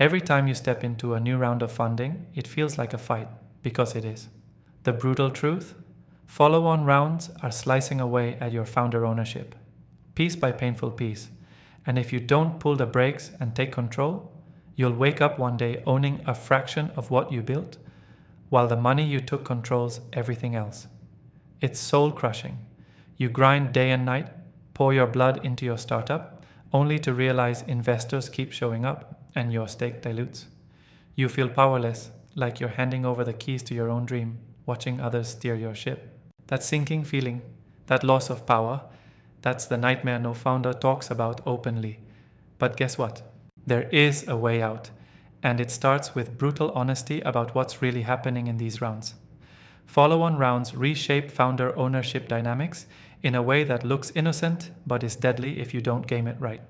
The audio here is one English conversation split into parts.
Every time you step into a new round of funding, it feels like a fight, because it is. The brutal truth? Follow-on rounds are slicing away at your founder ownership, piece by painful piece. And if you don't pull the brakes and take control, you'll wake up one day owning a fraction of what you built, while the money you took controls everything else. It's soul-crushing. You grind day and night, pour your blood into your startup, only to realize investors keep showing up and your stake dilutes. You feel powerless, like you're handing over the keys to your own dream, watching others steer your ship. That sinking feeling, that loss of power, that's the nightmare no founder talks about openly. But guess what? There is a way out, and it starts with brutal honesty about what's really happening in these rounds. Follow-on rounds reshape founder ownership dynamics in a way that looks innocent but is deadly if you don't game it right.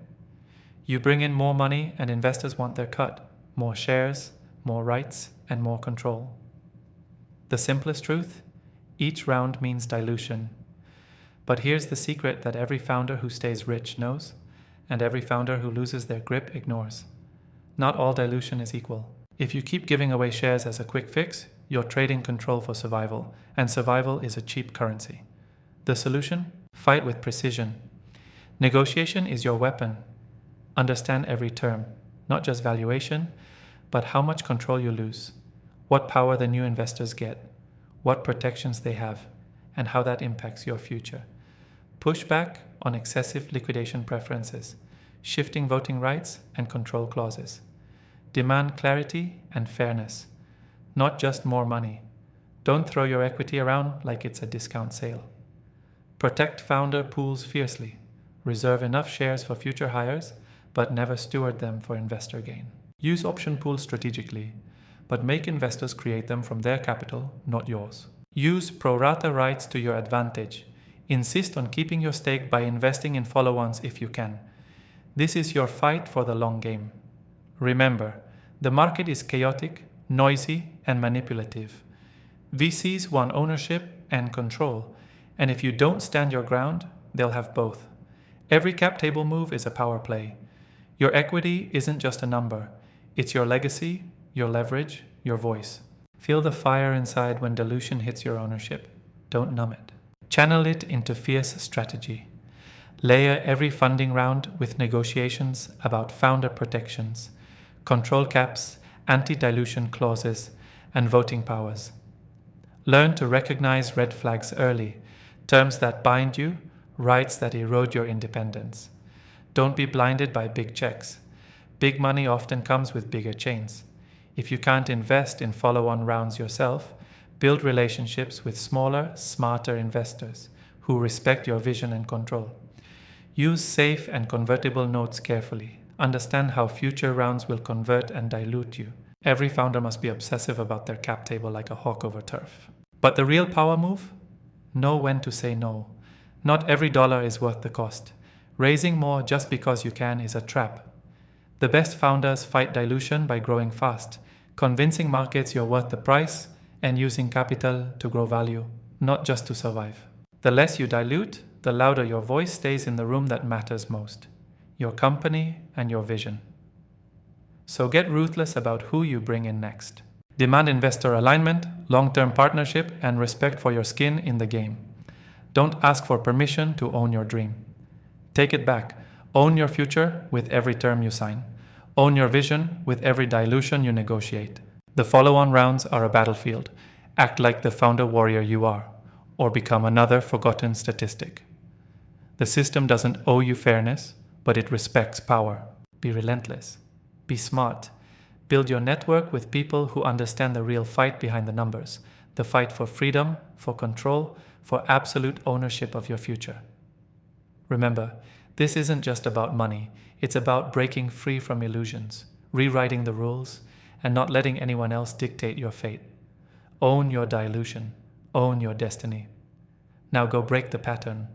You bring in more money and investors want their cut, more shares, more rights, and more control. The simplest truth? Each round means dilution. But here's the secret that every founder who stays rich knows, and every founder who loses their grip ignores. Not all dilution is equal. If you keep giving away shares as a quick fix, you're trading control for survival, and survival is a cheap currency. The solution? Fight with precision. Negotiation is your weapon. Understand every term, not just valuation, but how much control you lose, what power the new investors get, what protections they have, and how that impacts your future. Push back on excessive liquidation preferences, shifting voting rights and control clauses. Demand clarity and fairness, not just more money. Don't throw your equity around like it's a discount sale. Protect founder pools fiercely. Reserve enough shares for future hires, but never steward them for investor gain. Use option pools strategically, but make investors create them from their capital, not yours. Use pro-rata rights to your advantage. Insist on keeping your stake by investing in follow-ons if you can. This is your fight for the long game. Remember, the market is chaotic, noisy, and manipulative. VCs want ownership and control, and if you don't stand your ground, they'll have both. Every cap table move is a power play. Your equity isn't just a number. It's your legacy, your leverage, your voice. Feel the fire inside when dilution hits your ownership. Don't numb it. Channel it into fierce strategy. Layer every funding round with negotiations about founder protections, control caps, anti-dilution clauses, and voting powers. Learn to recognize red flags early, terms that bind you, rights that erode your independence. Don't be blinded by big checks. Big money often comes with bigger chains. If you can't invest in follow-on rounds yourself, build relationships with smaller, smarter investors who respect your vision and control. Use safe and convertible notes carefully. Understand how future rounds will convert and dilute you. Every founder must be obsessive about their cap table like a hawk over turf. But the real power move? Know when to say no. Not every dollar is worth the cost. Raising more just because you can is a trap. The best founders fight dilution by growing fast, convincing markets you're worth the price, and using capital to grow value, not just to survive. The less you dilute, the louder your voice stays in the room that matters most, your company and your vision. So get ruthless about who you bring in next. Demand investor alignment, long-term partnership, and respect for your skin in the game. Don't ask for permission to own your dream. Take it back. Own your future with every term you sign. Own your vision with every dilution you negotiate. The follow-on rounds are a battlefield. Act like the founder warrior you are, or become another forgotten statistic. The system doesn't owe you fairness, but it respects power. Be relentless. Be smart. Build your network with people who understand the real fight behind the numbers, the fight for freedom, for control, for absolute ownership of your future. Remember, this isn't just about money. It's about breaking free from illusions, rewriting the rules, and not letting anyone else dictate your fate. Own your dilution. Own your destiny. Now go break the pattern.